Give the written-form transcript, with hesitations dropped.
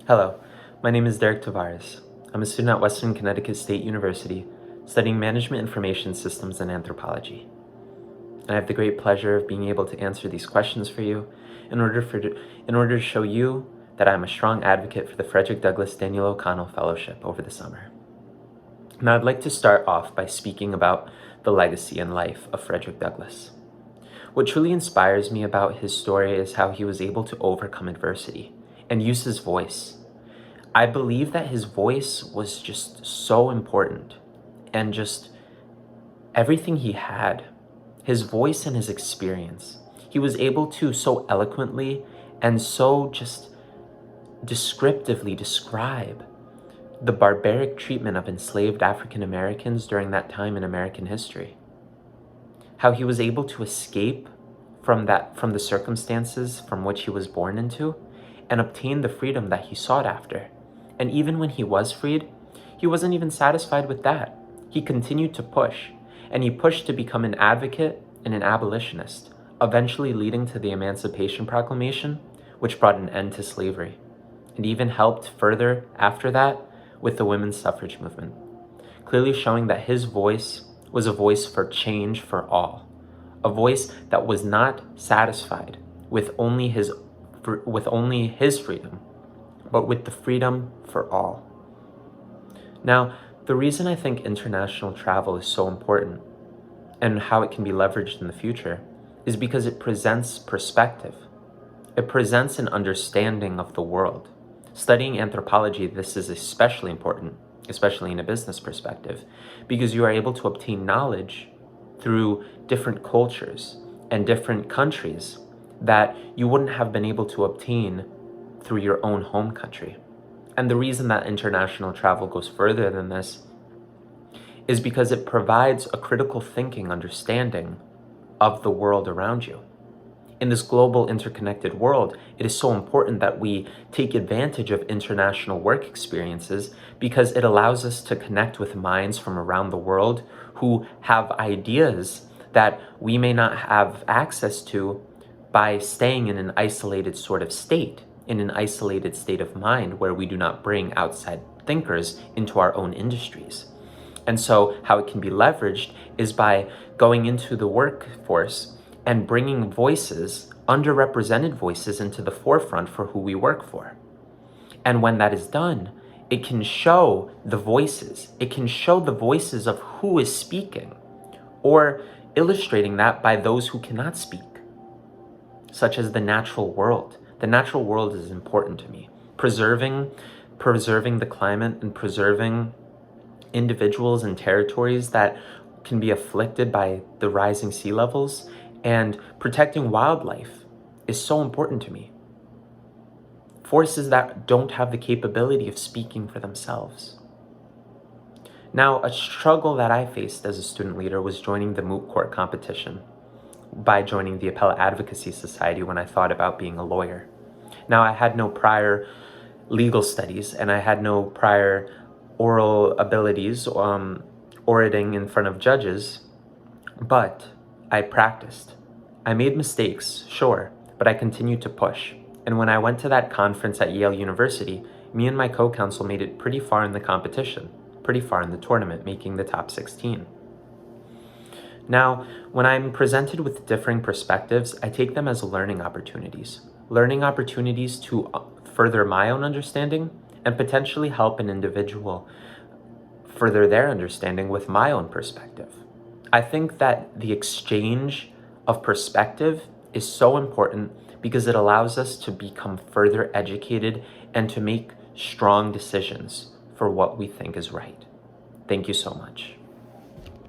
Hello, my name is Derrick Tavares. I'm a student at Western Connecticut State University studying Management Information Systems and Anthropology. And I have the great pleasure of being able to answer these questions for you in order to show you that I'm a strong advocate for the Frederick Douglass Daniel O'Connell Fellowship over the summer. Now I'd like to start off by speaking about the legacy and life of Frederick Douglass. What truly inspires me about his story is how he was able to overcome adversity and use his voice. I believe that his voice was just so important, and just everything he had, his voice and his experience, he was able to so eloquently and so just descriptively describe the barbaric treatment of enslaved African Americans during that time in American history. How he was able to escape from the circumstances from which he was born into and obtain the freedom that he sought after. And even when he was freed, he wasn't even satisfied with that. He continued to push, and he pushed to become an advocate and an abolitionist, eventually leading to the Emancipation Proclamation, which brought an end to slavery, and even helped further after that with the women's suffrage movement, clearly showing that his voice was a voice for change for all, a voice that was not satisfied with only his freedom, but with the freedom for all. Now, the reason I think international travel is so important and how it can be leveraged in the future is because it presents perspective. It presents an understanding of the world. Studying anthropology, this is especially important, especially in a business perspective, because you are able to obtain knowledge through different cultures and different countries that you wouldn't have been able to obtain through your own home country. And the reason that international travel goes further than this is because it provides a critical thinking understanding of the world around you. In this global interconnected world, it is so important that we take advantage of international work experiences because it allows us to connect with minds from around the world who have ideas that we may not have access to by staying in an isolated sort of state, in an isolated state of mind where we do not bring outside thinkers into our own industries. And so how it can be leveraged is by going into the workforce and bringing voices, underrepresented voices, into the forefront for who we work for. And when that is done, it can show the voices. It can show the voices of who is speaking, or illustrating that by those who cannot speak, such as the natural world. The natural world is important to me. Preserving the climate and preserving individuals and territories that can be afflicted by the rising sea levels and protecting wildlife is so important to me. Forces that don't have the capability of speaking for themselves. Now, a struggle that I faced as a student leader was joining the moot court competition by joining the Appellate Advocacy Society when I thought about being a lawyer. Now, I had no prior legal studies and I had no prior oral abilities, orating in front of judges, but I practiced. I made mistakes, sure, but I continued to push. And when I went to that conference at Yale University, me and my co-counsel made it pretty far in the competition, pretty far in the tournament, making the top 16. Now, when I'm presented with differing perspectives, I take them as learning opportunities to further my own understanding and potentially help an individual further their understanding with my own perspective. I think that the exchange of perspective is so important because it allows us to become further educated and to make strong decisions for what we think is right. Thank you so much.